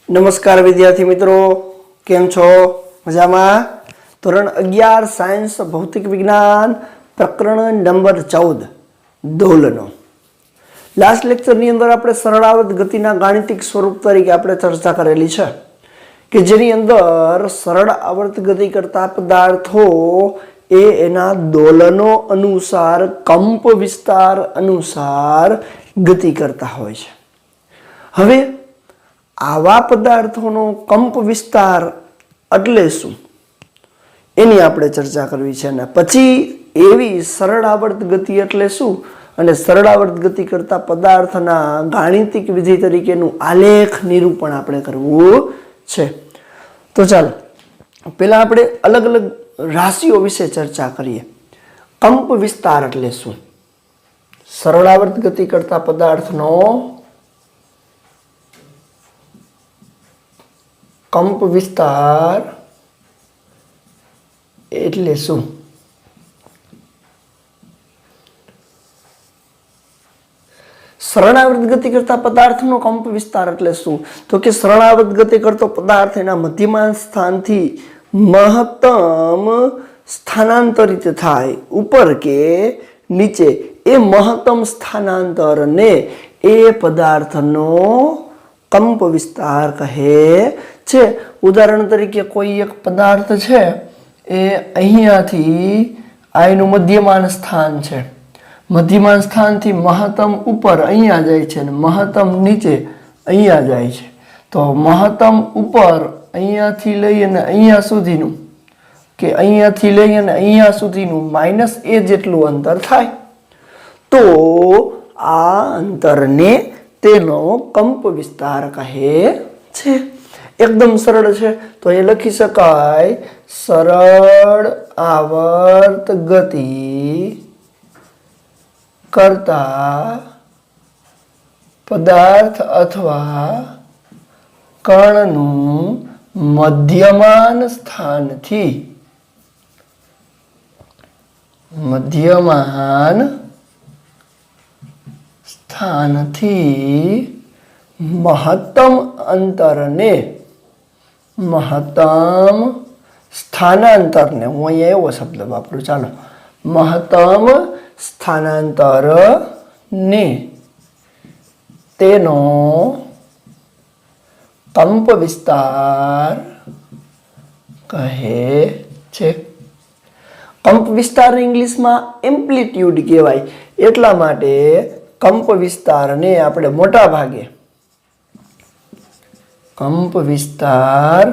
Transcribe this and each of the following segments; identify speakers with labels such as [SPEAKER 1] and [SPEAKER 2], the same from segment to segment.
[SPEAKER 1] नमस्कार विद्यार्थी मित्रों, केम छो? मजामां? धोरण 11 सायन्स भौतिक विज्ञान प्रकरण नंबर 14 दोलनो। लास्ट लेक्चर ની અંદર આપણે સરળાવર્ત ગતિના ગાણિતિક સ્વરૂપ તરીકે આપણે ચર્ચા કરેલી છે કે જેની અંદર સરળ આવર્ત ગતિ કરતા પદાર્થો એ એના દોલનો અનુસાર કંપ વિસ્તાર અનુસાર ગતિ કરતા હોય છે। હવે આવા પદાર્થોનો કંપ વિસ્તાર એટલે શું એની આપણે ચર્ચા કરવી છે અને પછી એવી સરળ આવર્ત ગતિ એટલે શું અને સરળ આવર્ત ગતિ કરતા પદાર્થના ગાણિતિક વિધિ તરીકેનું આલેખ નિરૂપણ આપણે કરવું છે। તો ચાલો પહેલા આપણે અલગ અલગ રાશિઓ વિશે ચર્ચા કરીએ। કંપ વિસ્તાર એટલે શું? સરળ આવર્ત ગતિ કરતા પદાર્થનો કંપ વિસ્તાર એટલે શું? સરળાવર્ત ગતિ કરતા પદાર્થનો કંપ વિસ્તાર એટલે શું? તો કે સરળાવર્ત ગતિ કરતો પદાર્થ એના મધ્યમાન સ્થાનથી મહત્તમ સ્થાનાંતરિત થાય ઉપર કે નીચે એ મહત્તમ સ્થાનાંતરને એ પદાર્થનો કંપ વિસ્તાર કહે છે। ઉદાહરણ તરીકે કોઈ એક પદાર્થ છે એ અહીંયાથી આ એનું મધ્યમાન સ્થાન છે, મધ્યમાન સ્થાનથી મહત્તમ ઉપર અહીંયા જાય છે અને મહત્તમ નીચે અહીંયા જાય છે। તો મહત્તમ ઉપર અહીંયાથી લઈ અને અહીંયા સુધીનું કે અહીંયાથી લઈ અને અહીંયા સુધીનું -a જેટલું અંતર થાય તો આ અંતરને તેનો કંપ વિસ્તાર કહે છે। એકદમ સરળ છે તો એ લખી શકાય સરળ આવર્ત ગતિ કરતા પદાર્થ અથવા કણનું મધ્યમાન સ્થાનથી મહત્તમ અંતરને મહત્તમ સ્થાનાંતરને હું અહીંયા એવો શબ્દ વાપરું, ચાલો મહત્તમ સ્થાનાંતરને તેનો કંપ વિસ્તાર કહે છે। કંપ વિસ્તાર ઇંગ્લિશમાં એમ્પ્લિટ્યુડ કહેવાય, એટલા માટે કંપ વિસ્તારને આપણે મોટા ભાગે કંપ વિસ્તાર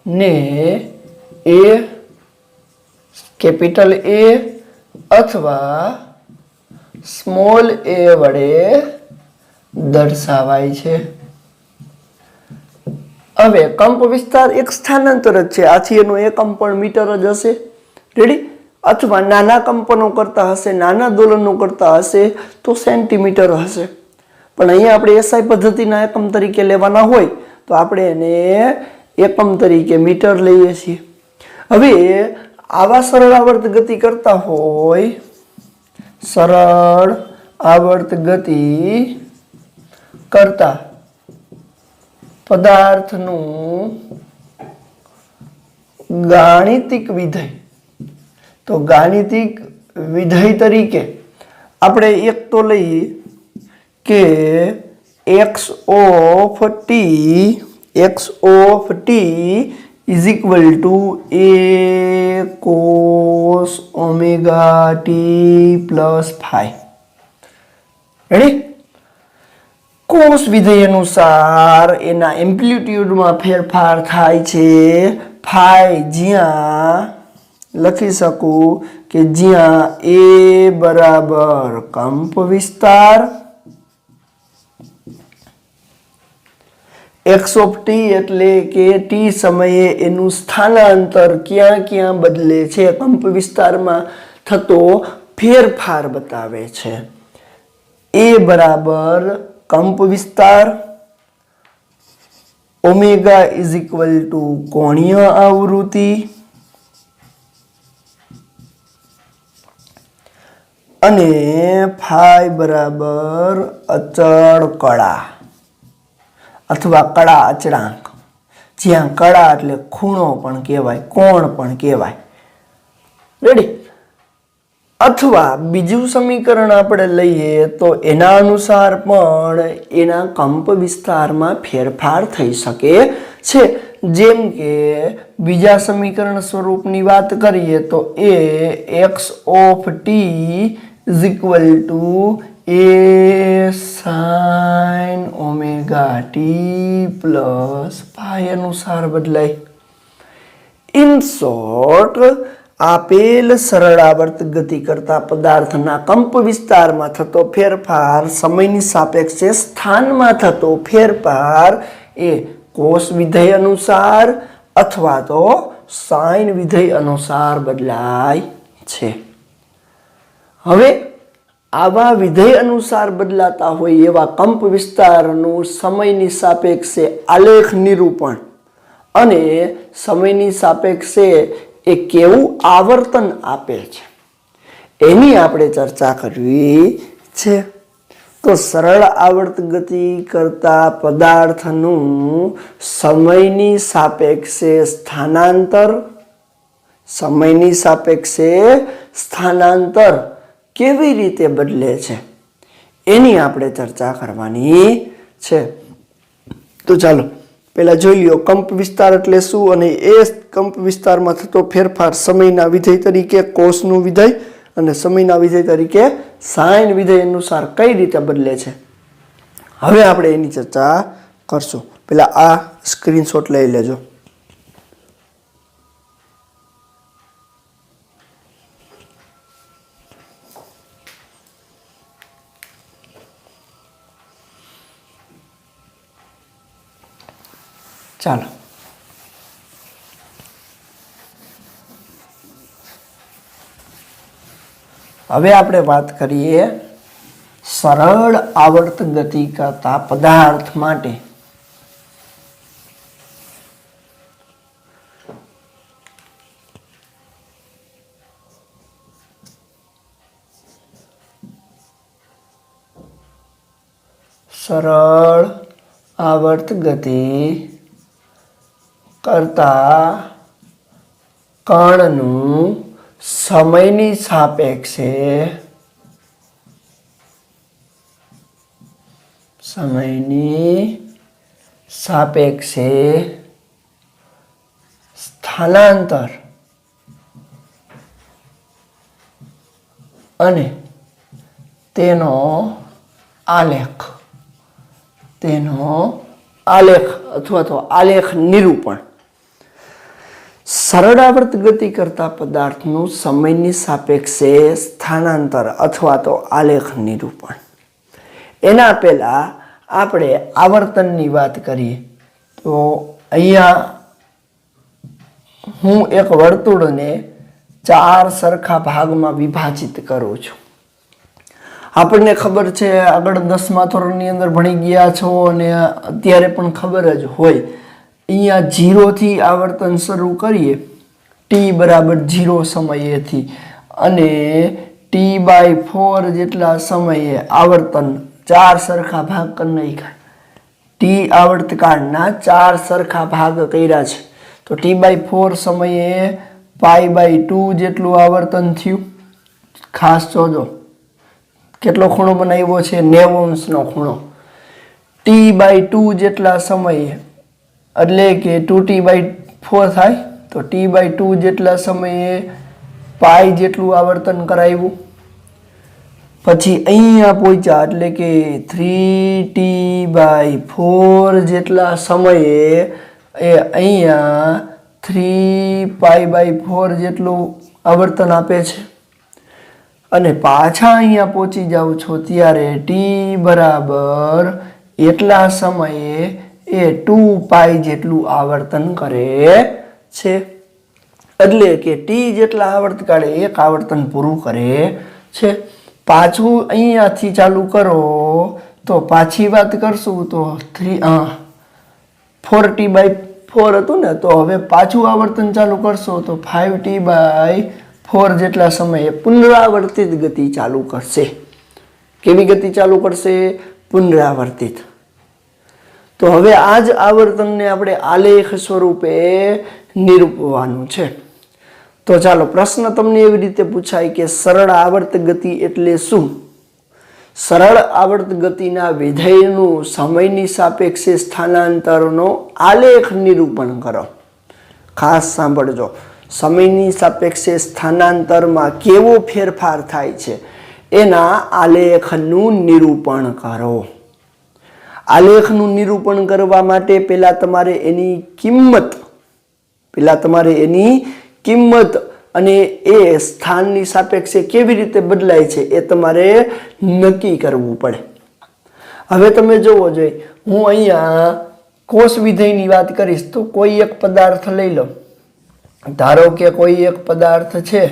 [SPEAKER 1] ને એ કેપિટલ એ અથવા સ્મોલ એ વડે દર્શાવાય છે। હવે કંપ વિસ્તાર એક સ્થાનાંતર જ છે, આથી એનું એકમ પણ મીટર જ હશે, રેડી? અથવા નાના કંપનો કરતા હશે, નાના દોલનો કરતા હશે તો સેન્ટીમીટર હશે, પણ અહીંયા આપણે એસઆઈ પદ્ધતિના એકમ તરીકે લેવાના હોય તો આપણે એને એકમ તરીકે મીટર લઈએ છીએ। હવે આવા સરળ આવર્ત ગતિ કરતા હોય, સરળ આવર્ત ગતિ કરતા પદાર્થનું ગાણિતિક વિધેય, તો ગાણિતિક વિધેય તરીકે આપણે એક તો લઈએ કે x of t is equal to a cos omega t plus phi, ready? Cos વિધેય અનુસાર એના એમ્પ્લિટ્યુડમાં ફેરફાર થાય છે, ફાઈ જ્યાં લખી શકું કે જ્યાં a બરાબર કંપ વિસ્તાર, x of t એટલે કે t સમયે એનું સ્થાનાંતર ક્યાં ક્યાં બદલે છે, કંપ વિસ્તારમાં થતો ફેરફાર બતાવે છે। a બરાબર કંપ વિસ્તાર, ઓમેગા ઇઝ ઇક્વલ ટુ કોણીય આવૃત્તિ અને ફાઈ બરાબર અચળ કળા અથવા કળા અચળાંક। જ્યાં કળા એટલે ખૂણો પણ કહેવાય, કોણ પણ કહેવાય. રેડી? અથવા બીજું સમીકરણ આપણે લઈએ તો એના અનુસાર પણ એના કંપ વિસ્તારમાં ફેરફાર થઈ શકે છે. જેમ કે બીજા સમીકરણ સ્વરૂપની વાત કરીએ તો એ x of t is equal to a sin omega T plus pi અનુસાર બદલાય. ઇન શોર્ટ, આપેલ સરળ આવર્ત ગતિ કરતા પદાર્થના કંપ વિસ્તારમાં થતો ફેરફાર સમયની સાપેક્ષે સ્થાનમાં થતો ફેરફાર એ કોસ વિધેય અનુસાર અથવા તો સાઇન વિધેય અનુસાર બદલાય છે. હવે આવા વિધેય અનુસાર બદલાતા હોય એવા કંપ વિસ્તારનું સમયની સાપેક્ષે આલેખ નિરૂપણ અને સમયની સાપેક્ષે એ કેવું આવર્તન આપે છે એની આપણે ચર્ચા કરવી છે. તો સરળ આવર્ત ગતિ કરતા પદાર્થનું સમયની સાપેક્ષે સ્થાનાંતર કેવી રીતે બદલે છે એની આપણે ચર્ચા કરવાની છે. તો ચાલો પહેલા જોઈ લ્યો કંપ વિસ્તાર એટલે શું અને એ કંપ વિસ્તારમાં થતો ફેરફાર સમયના વિધેય તરીકે કોસનું વિધેય અને સમયના વિધેય તરીકે સાઇન વિધેય અનુસાર કઈ રીતે બદલે છે. હવે આપણે એની ચર્ચા કરશું. પહેલા આ સ્ક્રીનશોટ લઈ લેજો. ચાલો હવે આપણે વાત કરીએ સરળ આવર્ત ગતિ કરતા પદાર્થ માટે. સરળ આવર્ત ગતિ કરતા કણનું સમયની સાપેક્ષે સ્થાનાંતર અને તેનો આલેખ અથવા તો આલેખ નિરૂપણ. સરળ આવર્ત ગતિ કરતા પદાર્થનું સમયની સાપેક્ષે સ્થાનાંતર અથવા તો આલેખ નિરૂપણ. એના પહેલા આપણે આવર્તનની વાત કરીએ તો અહીંયા હું એક વર્તુળને 4 સરખા ભાગમાં વિભાજિત કરું છું. આપણને ખબર છે, આગળ 10મા ધોરણની અંદર ભણી ગયા છો અને અત્યારે પણ ખબર જ હોય. અહીંયા 0 થી આવર્તન શરૂ કરીએ t બરાબર 0 સમયેથી અને t/4 જેટલા સમયે આવર્તન 4 સરખા ભાગ કરી નાખ્યા. ટી આવર્તકાળના 4 સરખા ભાગ કર્યા છે તો t/4 સમયે π/2 જેટલું આવર્તન થયું. ખાસ જોજો કેટલો ખૂણો બનાવ્યો છે, 90 અંશનો ખૂણો. t/2 જેટલા સમયે એટલે કે 2t/4 થાય તો t/2 જેટલા સમયે પાઈ જેટલું આવર્તન કરાવ્યું. પછી અહીંયા પહોંચ્યા એટલે કે 3t/4 જેટલા સમયે એ અહીંયા 3π/4 જેટલું આવર્તન આપે છે અને પાછા અહીંયા પહોંચી જાવ છો ત્યારે t બરાબર એટલા સમયે એ 2π જેટલું આવર્તન કરે છે. એટલે કે t જેટલા આવર્તકાળે એક આવર્તન પૂરું કરે છે. પાછું અહીંયાથી ચાલુ કરો તો પાછી વાત કરશું તો 4t/4 હતું ને, તો હવે પાછું આવર્તન ચાલુ કરશો તો 5t/4 જેટલા સમયે પુનરાવર્તિત ગતિ ચાલુ કરશે. કેવી ગતિ ચાલુ કરશે? પુનરાવર્તિત. તો હવે આ જ આવર્તનને આપણે આલેખ સ્વરૂપે નિરૂપવાનું છે. તો ચાલો પ્રશ્ન તમને એવી રીતે પૂછાય કે સરળ આવર્ત ગતિ એટલે શું? સરળ આવર્ત ગતિના વિધેયનું સમયની સાપેક્ષે સ્થાનાંતરનો આલેખ નિરૂપણ કરો. ખાસ સાંભળજો, સમયની સાપેક્ષે સ્થાનાંતરમાં કેવો ફેરફાર થાય છે એના આલેખનું નિરૂપણ કરો. આલેખનું નિરૂપણ કરવા માટે પહેલા તમારે એની કિંમત અને એ સ્થાનની સાપેક્ષે કેવી રીતે બદલાય છે એ તમારે નક્કી કરવું પડે. હવે તમે જોવો જોઈએ, હું અહીંયા કોષ વિધેયની વાત કરીશ તો કોઈ એક પદાર્થ લઈ લો. ધારો કે કોઈ એક પદાર્થ છે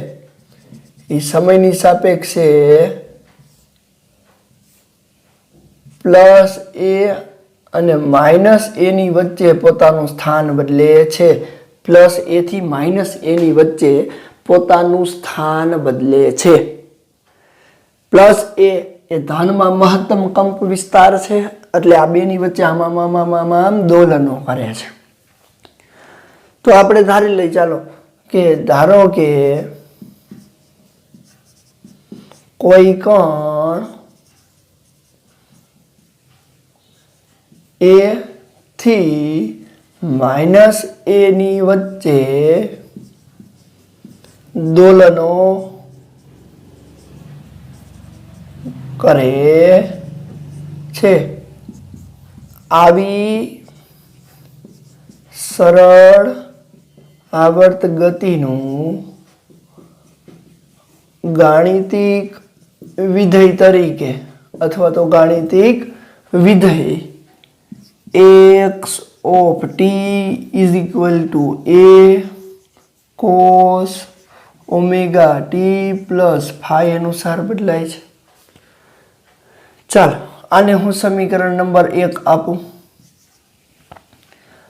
[SPEAKER 1] એ સમયની સાપેક્ષે પ્લસ એ અને માઇનસ એ ની વચ્ચે પોતાનું સ્થાન બદલે છે. પ્લસ એ થી માઇનસ એ ની વચ્ચે પોતાનું સ્થાન બદલે છે. પ્લસ એ ધનમાં મહત્તમ કંપ વિસ્તાર છે, એટલે આ બેની વચ્ચે આમ દોલનો કરે છે. તો આપણે ધારી લઈ, ચાલો કે ધારો કે કોઈ કણ એ થી માઇનસ એ ની વચ્ચે દોલનો કરે છે. આવી સરળ આવર્ત ગતિનું ગાણિતિક વિધેય તરીકે અથવા તો ગાણિતિક વિધેય x of t is equal to a cos omega t plus phi અનુસાર બદલાય છે. ચાલો આને હું સમીકરણ નંબર 1 આપું.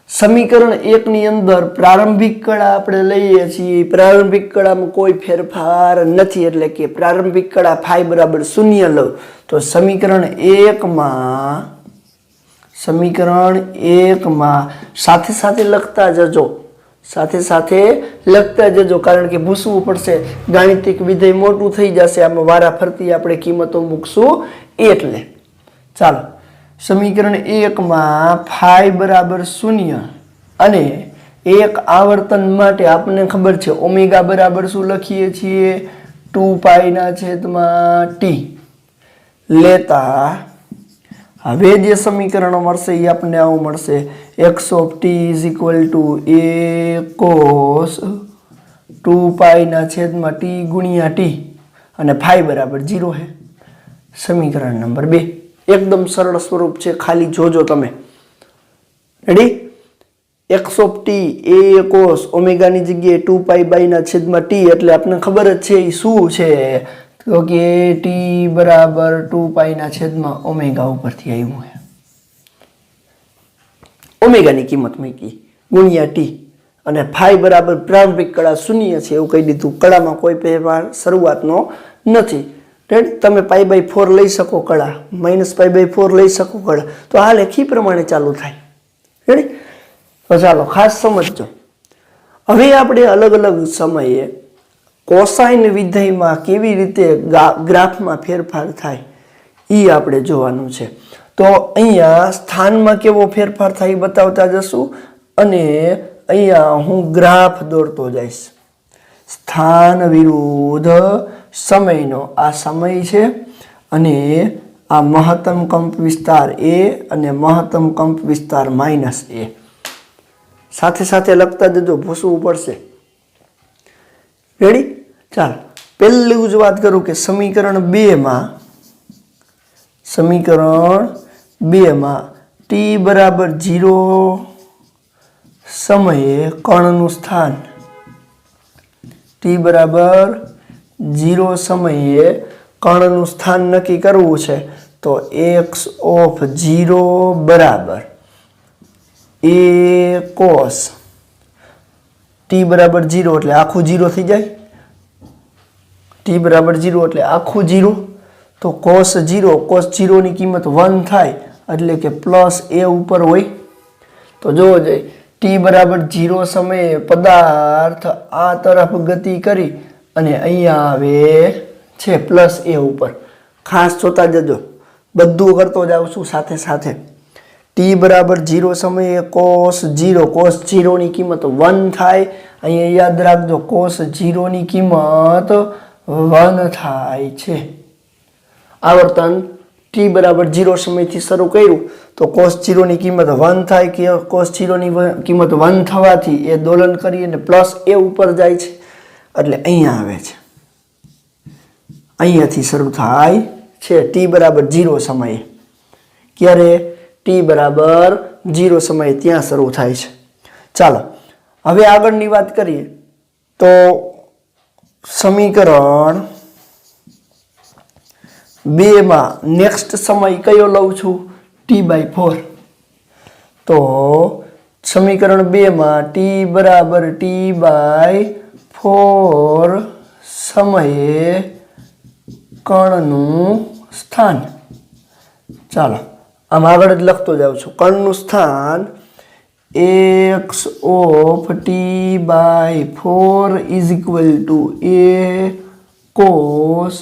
[SPEAKER 1] સમીકરણ 1 ની અંદર પ્રારંભિક કળા આપણે લઈએ છીએ. પ્રારંભિક કળામાં કોઈ ફેરફાર નથી, એટલે કે પ્રારંભિક કળા phi બરાબર 0 લો તો સમીકરણ 1 માં સાથે સાથે લખતા જજો, કારણ કે ભૂસવું પડશે. ગાણિતિક વિધેય મોટું થઈ જશે, આમાં વારા ફરતી આપણે કિંમતો મૂકશું એટલે. ચાલો સમીકરણ 1 માં phi બરાબર 0 અને એક આવર્તન માટે આપણને ખબર છે ઓમેગા બરાબર શું લખીએ છીએ? 2π/t લેતા હવે જે સમીકરણો મળશે એ આપણને આવું મળશે: x of t is equal to a cos 2π/t ગુણ્યા t અને phi બરાબર 0 है. સમીકરણ નંબર 2 એકદમ સરળ સ્વરૂપ છે, ખાલી જોજો તમે. Ready? x of t a cos omega ની જગ્યાએ 2π/t એટલે આપણને ખબર જ છે એ શું છે, તો કે t બરાબર 2π/ઓમેગા ઉપરથી આવ્યું છે. ઓમેગાની કિંમત મૂકી ગુણ્યા t અને phi બરાબર પ્રારંભિક કળા 0 છે એવું કહી દીધું. કળામાં કોઈ ફેરફાર શરૂઆતનો નથી. તમે π/4 લઈ શકો કળા, -π/4 લઈ શકો કળા, તો આ લેખી પ્રમાણે ચાલુ થાય. રેડી? તો ચાલો ખાસ સમજજો. હવે આપણે અલગ અલગ સમયે કોસાઇન વિધેયમાં કેવી રીતે ગ્રાફમાં ફેરફાર થાય એ આપણે જોવાનું છે. તો અહીંયા સ્થાનમાં કેવો ફેરફાર થાય એ બતાવતા જશું અને અહીંયા હું ગ્રાફ દોરતો જઈશ. સ્થાન વિરુદ્ધ સમયનો આ સમય છે અને આ મહત્તમ કંપ વિસ્તાર a અને મહત્તમ કંપ વિસ્તાર -a. સાથે સાથે લખતા જજો, ભૂસવું પડશે. રેડી? ચાલો પહેલું જ વાત કરું કે સમીકરણ 2 માં t બરાબર 0 સમયે કણનું સ્થાન, t બરાબર 0 સમયે કણનું સ્થાન નક્કી કરવું છે. તો x of 0 બરાબર a cos t બરાબર 0 એટલે આખું 0 થઈ જાય. t બરાબર 0 એટલે આખું 0, તો cos 0 ની કિંમત 1 થાય એટલે કે પ્લસ એ ઉપર હોય. તો જોવો જોઈએ ટી બરાબર 0 સમયે પદાર્થ આ તરફ ગતિ કરી અને અહીંયા આવે છે પ્લસ એ ઉપર. ખાસ જોતા જજો, બધું કરતો જાઉં છું સાથે સાથે. ટી બરાબર 0 સમયે કોસ 0 ની કિંમત 1 થાય. અહીંયા યાદ રાખજો કોસ 0 ની કિંમત 1 થાય છે. આવર્તન ટી બરાબર 0 સમયથી શરૂ કર્યું તો કોસ 0 ની કિંમત 1 થાય કે કોસ 0 ની કિંમત 1 થવાથી એ દોલન કરી અને પ્લસ એ ઉપર જાય છે એટલે અહીંયા આવે છે. અહીંયાથી શરૂ થાય છે ટી બરાબર 0 સમયે. ક્યારે? ટી બરાબર 0 સમયે ત્યાં શરૂ થાય છે. ચાલો હવે આગળની વાત કરીએ તો સમીકરણ 2 માં નેક્સ્ટ સમય કયો લઉં છું? T/4. તો સમીકરણ 2 માં ટી બરાબર T/4 સમયે કણનું સ્થાન. ચાલો આમ આગળ જ લખતો જાઉં છું. કણનું સ્થાન x of T/4 is equal to a cos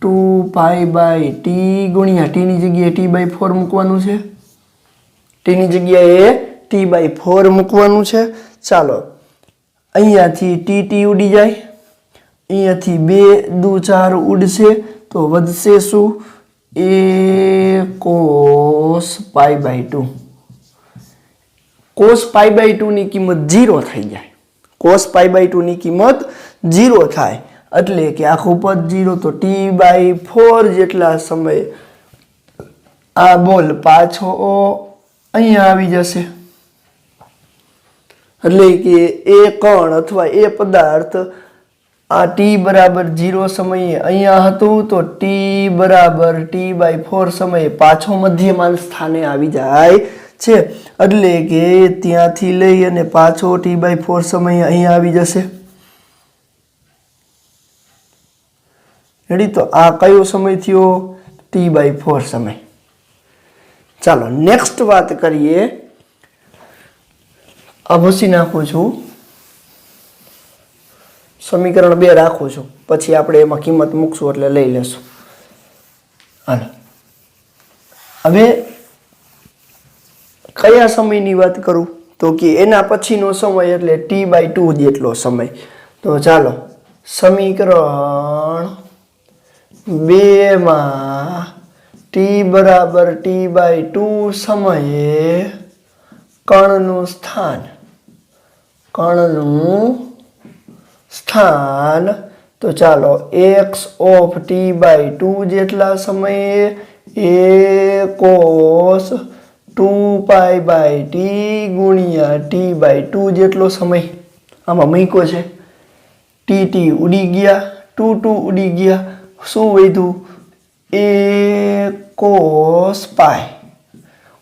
[SPEAKER 1] 2π/t ગુણ્યા t ની જગ્યાએ T/4 મૂકવાનું છે. t ની જગ્યાએ T/4 મૂકવાનું છે. ચાલો અહીંયાથી t ઉડી જાય, અહીંયાથી 2 દુ 4 ઉડશે તો વધશે શું? a cos π/2. cos π/2 ની કિંમત 0 થઈ જાય. cos π/2 ની કિંમત 0 થાય એટલે કે આખું પદ 0 તો T/4 જેટલા સમય આ બોલ પાછો અહીંયા આવી જશે. એટલે કે એ કણ અથવા એ પદાર્થ આ t બરાબર 0 સમયે અહીંયા હતું તો t બરાબર T/4 સમયે પાછો મધ્યમાન સ્થાને આવી જાય છે. એટલે કે ત્યાંથી લઈ અને પાછો T/4 સમયે અહીંયા આવી જશે. રેડી? તો આ કયો સમય થયો? T/4 સમય. ચાલો નેક્સ્ટ વાત કરીએ. આ ભૂસી નાખું છું, સમીકરણ 2 રાખું છું, પછી આપણે એમાં કિંમત મૂકશું એટલે લઈ લેશું. હાલો હવે કયા સમયની વાત કરું તો કે એના પછીનો સમય એટલે T/2 જેટલો સમય. તો ચાલો સમીકરણ 2 માં t બરાબર T/2 સમયે કણનું સ્થાન તો ચાલો x of T/2 જેટલા સમયે a cos 2π/t ગુણ્યા T/2 જેટલો સમય આમાં મૂક્યો છે. t ઉડી ગયા, 2 ઉડી ગયા, શું વધ્યું? a cos π.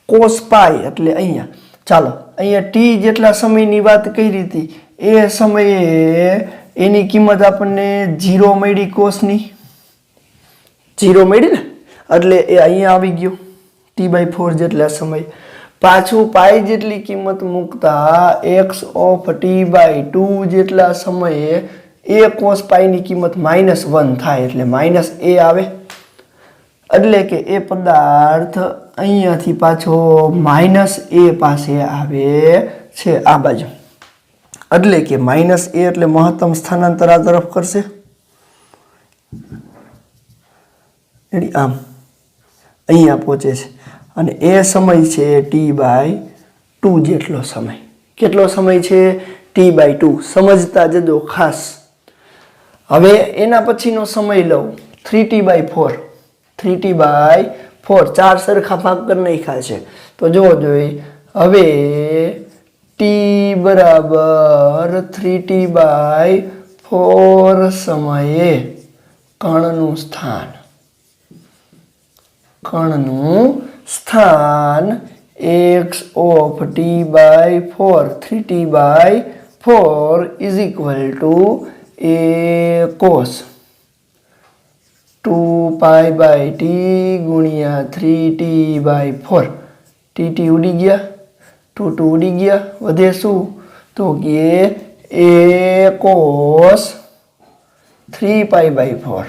[SPEAKER 1] cos π એટલે અહીંયા ચાલો અહીંયા t જેટલા સમયની વાત કરી હતી એ સમયે એની કિંમત આપણને 0 મળી. કોસની 0 મળી ને એટલે એ અહીંયા આવી ગયું T/4 જેટલા સમય. પાછું પાઈ જેટલી કિંમત મૂકતા x of T/2 જેટલા સમયે a cos π ની કિંમત -1 થાય એટલે -a આવે. એટલે કે એ પદાર્થ અહીંયાથી પાછો -a પાસે આવે છે આ બાજુ. એટલે કે -a એટલે મહત્તમ સ્થાનાંતર આ તરફ કરશે. આમ અહીંયા પહોંચે છે અને એ સમય છે T/2 જેટલો સમય. કેટલો સમય છે? T/2. સમજતા જજો ખાસ. હવે એના પછીનો સમય લઉં 3T/4. 3T/4 ચાર સરખા ભાગ કરી નાખ્યા છે તો જોવો જોઈએ. હવે t બરાબર 3T/4 સમયે કણનું સ્થાન x of T/4 3T/4 is equal to a cos 2π/t ગુણ્યા 3t/4 ટી ઉડી ગયા, 2 ઉડી ગયા, વધે શું તો કે a cos 3π/4.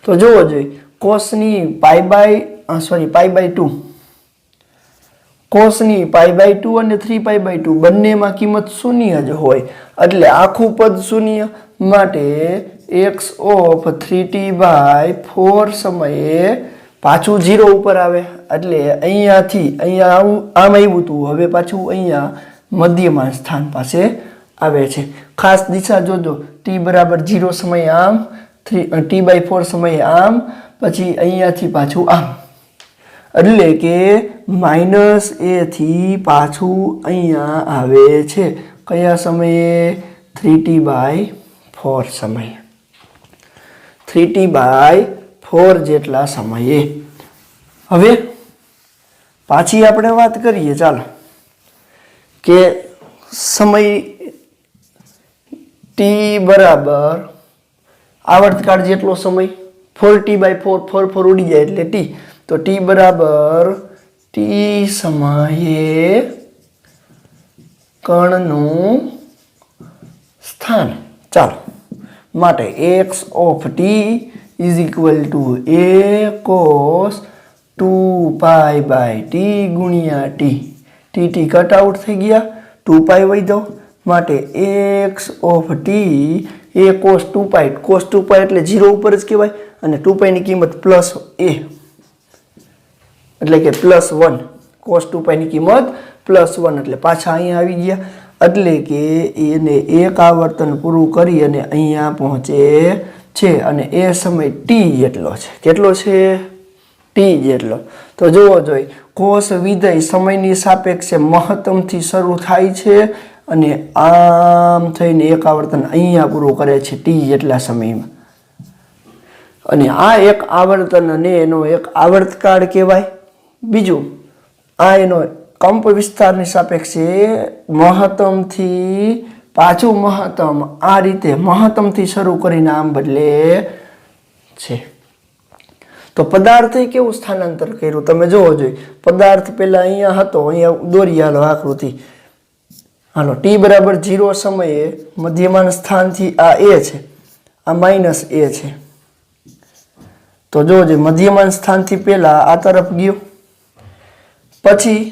[SPEAKER 1] તો જોવો જોઈએ કોસની π/2 કોસની π/2 અને 3π/2 બંનેમાં કિંમત શૂન્ય જ હોય એટલે આખું પદ શૂન્ય માટે x ઓફ 3t/4 સમયે પાછું 0 ઉપર આવે એટલે અહીંયાથી અહીંયા આમ આવ્યું હતું, હવે પાછું અહીંયા મધ્યમાન સ્થાન પાસે આવે છે. ખાસ દિશા જોજો, t બરાબર 0 સમયે આમ, t/4 સમયે આમ, પછી અહીંયાથી પાછું આમ એટલે કે -a થી પાછું અહીંયા આવે છે. કયા સમયે? 3t/4 સમયે, 3t/4 જેટલા સમયે. હવે પાછી આપણે વાત કરીએ ચાલો કે સમય t બરાબર આવર્તકાળ જેટલો સમય 4t/4 4 ઉડી જાય એટલે t, તો t બરાબર t સમયે કણનું સ્થાન. ચાલો માટે x of t is equal to a cos 2π/t ગુણ્યા t કટ આઉટ થઈ ગયા, 2π વધ્યો માટે x of t a cos 2π એટલે 0 ઉપર જ કહેવાય અને 2π ની કિંમત પ્લસ a એટલે કે +1, cos 2π ની કિંમત +1 એટલે પાછા અહીંયા આવી ગયા એટલે કે એને એક આવર્તન પૂરું કરી અને અહીંયા પહોંચે છે અને એ સમય t જેટલો છે. કેટલો છે? t જેટલો. તો જોવો જોઈએ કોસ વિધેય સમયની સાપેક્ષે મહત્તમથી શરૂ થાય છે અને આમ થઈને એક આવર્તન અહીંયા પૂરું કરે છે t જેટલા સમયમાં અને આ એક આવર્તન અને એનો એક આવર્તકાળ કહેવાય. બીજું આ એનો કંપ વિસ્તારની સાપેક્ષે મહત્તમથી પાછું મહત્તમ આ રીતે મહત્તમથી શરૂ કરીને આમ બદલે છે. તો પદાર્થે કેવું સ્થાનાંતર કર્યું તમે જોવો જોઈએ. પદાર્થ પહેલા અહીંયા હતો, અહીંયા દોરી હાલો આકૃતિ. હાલો t બરાબર 0 સમયે મધ્યમાન સ્થાનથી આ a છે, આ -a છે. તો જોજો મધ્યમાન સ્થાનથી પહેલા આ તરફ ગયો, પછી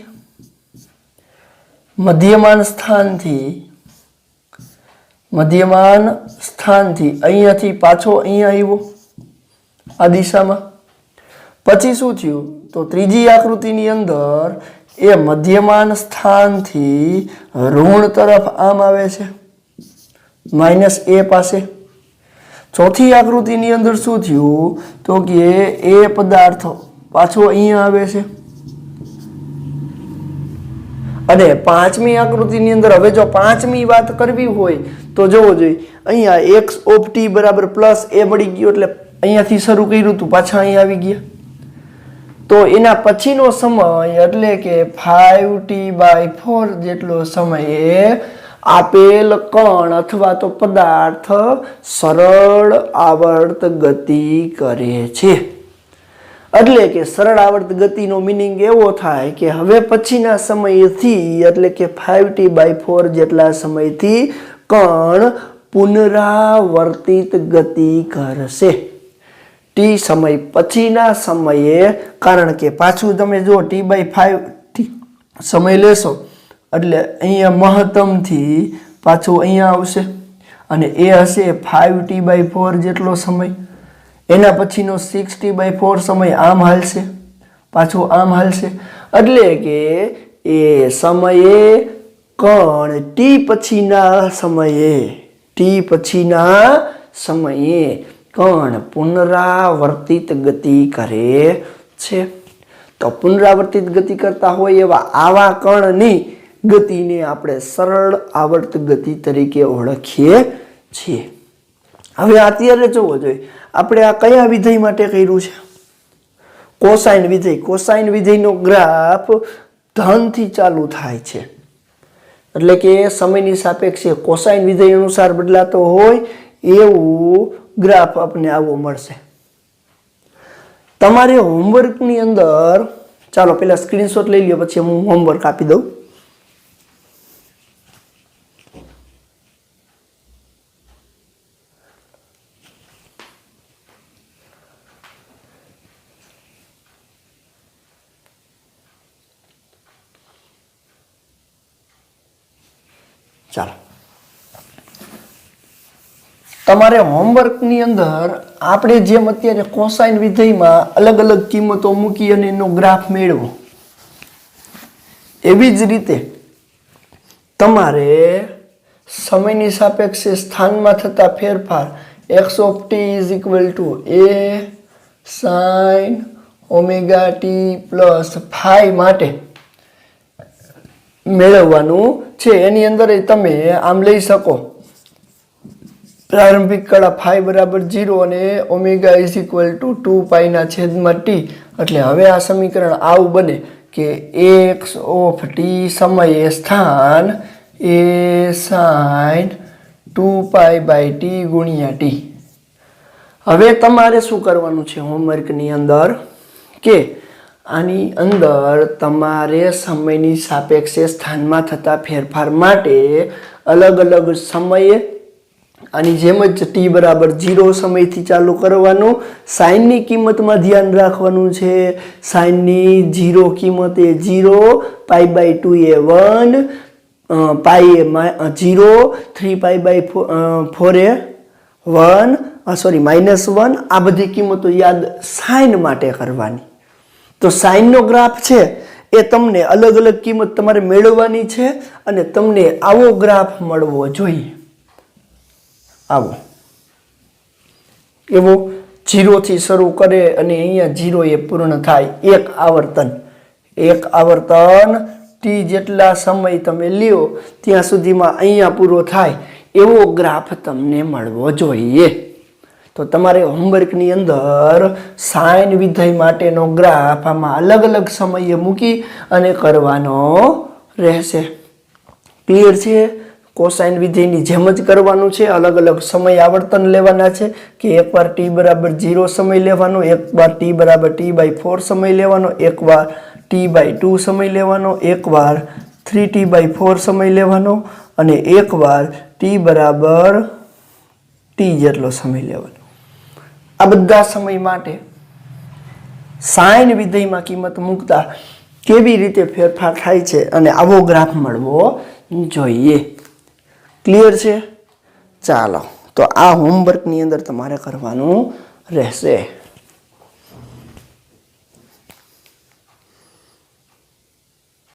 [SPEAKER 1] મધ્યમાન સ્થાનથી અહીંયાથી પાછો અહીંયા આવ્યો આ દિશામાં. પછી શું થયું તો ત્રીજી આકૃતિની અંદર એ મધ્યમાન સ્થાનથી ઋણ તરફ આમ આવે છે -a પાસે. ચોથી આકૃતિની અંદર શું થયું તો કે એ પદાર્થ પાછો અહીંયા આવે છે અને પાંચમી આકૃતિની અંદર હવે જો પાંચમી વાત કરવી હોય તો જોવો જોઈએ અહીંયા x ઓફ t બરાબર +a મળી ગયો એટલે અહીંયાથી શરૂ કર્યું હતું પાછા અહીંયા આવી ગયા. તો એના પછીનો સમય એટલે કે 5t/4 જેટલો સમયે આપેલ કણ અથવા તો પદાર્થ સરળ આવર્ત ગતિ કરે છે. એટલે કે સરળ આવર્ત ગતિનો મિનિંગ એવો થાય કે હવે પછીના સમયથી એટલે કે 5t/4 જેટલા સમયથી કણ પુનરાવર્તિત ગતિ કરશે. t સમય પછીના સમયે, કારણ કે પાછું તમે જો t/5 સમય લેશો એટલે અહીંયા મહત્તમથી પાછું અહીંયા આવશે અને એ હશે 5t/4 જેટલો સમય. એના પછીનો 6t/4 સમય આમ હાલશે, પાછું આમ હાલશે એટલે કે એ સમયે કણ t પછીના સમયે કણ પુનરાવર્તિત ગતિ કરે છે. તો પુનરાવર્તિત ગતિ કરતા હોય એવા આવા કણની ગતિને આપણે સરળ આવર્ત ગતિ તરીકે ઓળખીએ છીએ. હવે અત્યારે જોવો જોઈએ આપણે આ કયા વિધેય માટે કર્યું છે? કોસાઇન વિધેય. કોસાઇન વિધેયનો ગ્રાફ ધનથી ચાલુ થાય છે એટલે કે સમયની સાપેક્ષે કોસાઇન વિધેય અનુસાર બદલાતો હોય એવું ગ્રાફ આપણને આવો મળશે. તમારે હોમવર્કની અંદર, ચાલો પહેલા સ્ક્રીનશોટ લઈ લ્યો, પછી હું હોમવર્ક આપી દઉં. ચાલો, તમારે હોમવર્કની અંદર આપણે જેમ અત્યારે કોસાઇન વિધેયમાં અલગ અલગ કિંમતો મૂકી અને એનો ગ્રાફ મેળવો, એવી જ રીતે તમારે સમયની સાપેક્ષે સ્થાનમાં થતા ફેરફાર x of t is equal to a sin omega t plus phi માટે મેળવવાનું છે. એની અંદર તમે આમ લઈ શકો, પ્રારંભિક કળા phi બરાબર 0 અને ઓમેગા ઇઝ ઇક્વલ ટુ 2 પાઈ ના છેદમાં t. એટલે હવે આ સમીકરણ આવું બને કે x ઓફ t સમયે સ્થાન a sin 2 pi by t ગુણ્યા t. હવે તમારે શું કરવાનું છે હોમવર્કની અંદર કે આની અંદર તમારે સમયની સાપેક્ષે સ્થાનમાં થતા ફેરફાર માટે અલગ અલગ સમયે આની જેમ જ t બરાબર 0 સમયથી ચાલુ કરવાનું. સાઇનની કિંમતમાં ધ્યાન રાખવાનું છે. સાઇનની 0 કિંમત એ 0, pi by 2 A 1, pi A 0, 3 pi by 4 એ 1, -1. આ બધી કિંમતો યાદ સાઇન માટે કરવાની. તો સાઇનનો ગ્રાફ છે એ તમને અલગ અલગ કિંમત તમારે મેળવવાની છે અને તમને આવો ગ્રાફ મળવો જોઈએ. આવો એવો 0 થી શરૂ કરે અને અહીંયા 0 એ પૂર્ણ થાય. એક આવર્તન t જેટલા સમય તમે લ્યો ત્યાં સુધીમાં અહીંયા પૂરો થાય એવો ગ્રાફ તમને મળવો જોઈએ. તો તમારે હોમવર્કની અંદર સાઇન વિધેય માટેનો ગ્રાફ આમાં અલગ અલગ સમયે મૂકી અને કરવાનો રહેશે. ક્લિયર છે? કોસાઇન વિધેયની જેમ જ કરવાનું છે. અલગ અલગ સમય આવર્તન લેવાના છે કે એકવાર t બરાબર 0 સમય લેવાનો, એકવાર t બરાબર t બાય 4 સમય લેવાનો, એકવાર t બાય 2 સમય લેવાનો, એકવાર 3t બાય 4 સમય લેવાનો અને એકવાર t બરાબર t જેટલો સમય લેવાનો. આ બધા સમય માટે સાઇન વિધેયમાં કિંમત મૂકતા કેવી રીતે ફેરફાર થાય છે અને આવો ગ્રાફ મળવો જોઈએ. ક્લિયર છે? ચાલો, તો આ હોમવર્કની અંદર તમારે કરવાનું રહેશે.